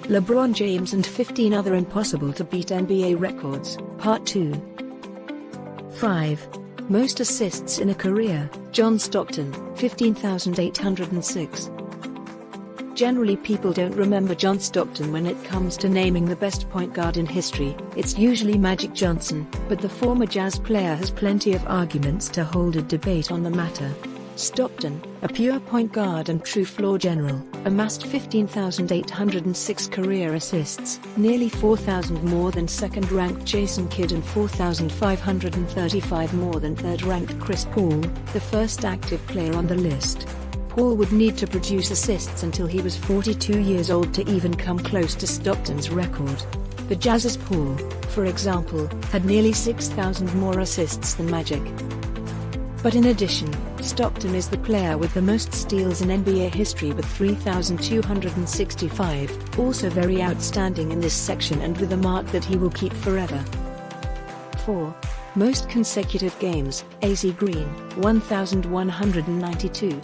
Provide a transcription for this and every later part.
LeBron James and 15 other impossible-to-beat NBA records, Part 2. 5. Most assists in a career, John Stockton, 15,806. Generally people don't remember John Stockton when it comes to naming the best point guard in history. It's usually Magic Johnson, but the former Jazz player has plenty of arguments to hold a debate on the matter. Stockton, a pure point guard and true floor general, amassed 15,806 career assists, nearly 4,000 more than second-ranked Jason Kidd and 4,535 more than third-ranked Chris Paul, the first active player on the list. Paul would need to produce assists until he was 42 years old to even come close to Stockton's record. The Jazz's Paul, for example, had nearly 6,000 more assists than Magic. But in addition, Stockton is the player with the most steals in NBA history with 3,265, also very outstanding in this section and with a mark that he will keep forever. 4. Most consecutive games, AZ Green, 1,192.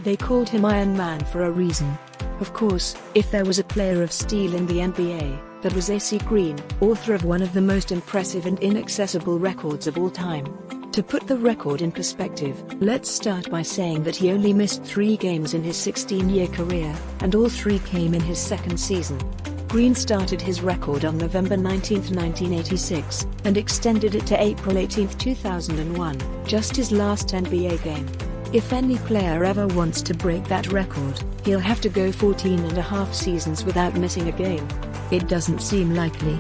They called him Iron Man for a reason. Of course, if there was a player of steel in the NBA, that was AC Green, author of one of the most impressive and inaccessible records of all time. To put the record in perspective, let's start by saying that he only missed 3 games in his 16-year career, and all 3 came in his second season. Green started his record on November 19, 1986, and extended it to April 18, 2001, just his last NBA game. If any player ever wants to break that record, he'll have to go 14.5 seasons without missing a game. It doesn't seem likely.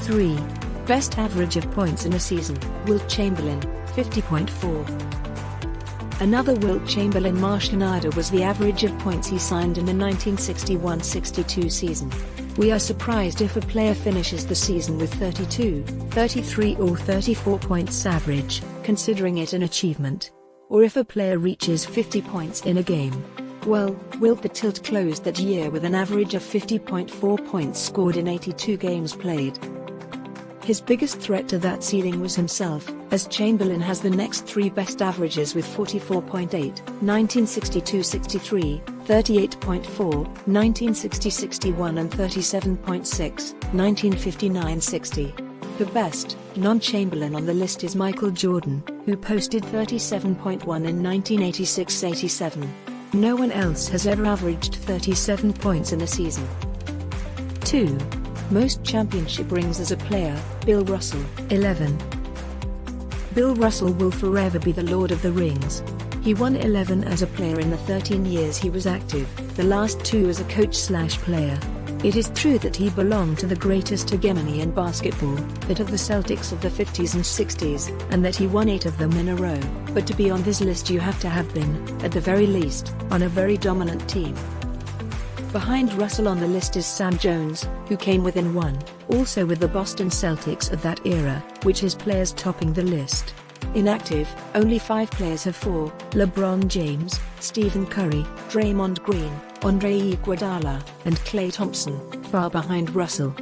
3. Best average of points in a season, Wilt Chamberlain, 50.4. Another Wilt Chamberlain martial was the average of points he signed in the 1961-62 season. We are surprised if a player finishes the season with 32, 33 or 34 points average, considering it an achievement. Or if a player reaches 50 points in a game. Well, Wilt the Tilt closed that year with an average of 50.4 points scored in 82 games played. His biggest threat to that ceiling was himself, as Chamberlain has the next 3 best averages with 44.8, 1962-63, 38.4, 1960-61 and 37.6, 1959-60. The best, non-Chamberlain on the list is Michael Jordan, who posted 37.1 in 1986-87. No one else has ever averaged 37 points in a season. 2. Most championship rings as a player, Bill Russell, 11. Bill Russell will forever be the Lord of the Rings. He won 11 as a player in the 13 years he was active, the last 2 as a coach/player. It is true that he belonged to the greatest hegemony in basketball, that of the Celtics of the 50s and 60s, and that he won 8 of them in a row, but to be on this list you have to have been, at the very least, on a very dominant team. Behind Russell on the list is Sam Jones, who came within 1, also with the Boston Celtics of that era, which has players topping the list. Inactive, only 5 players have 4, LeBron James, Stephen Curry, Draymond Green, Andre Iguodala, and Klay Thompson, far behind Russell.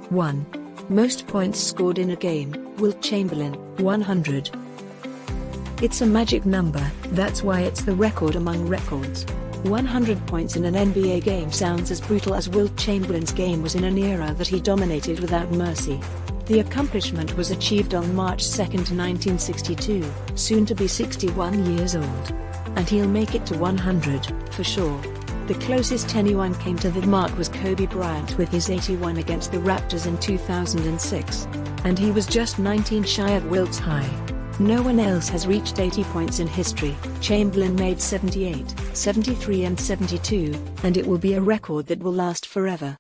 1. Most points scored in a game, Wilt Chamberlain, 100. It's a magic number, that's why it's the record among records. 100 points in an NBA game sounds as brutal as Wilt Chamberlain's game was in an era that he dominated without mercy. The accomplishment was achieved on March 2, 1962, soon to be 61 years old. And he'll make it to 100, for sure. The closest anyone came to the mark was Kobe Bryant with his 81 against the Raptors in 2006. And he was just 19 shy of Wilt's high. No one else has reached 80 points in history. Chamberlain made 78, 73 and 72, and it will be a record that will last forever.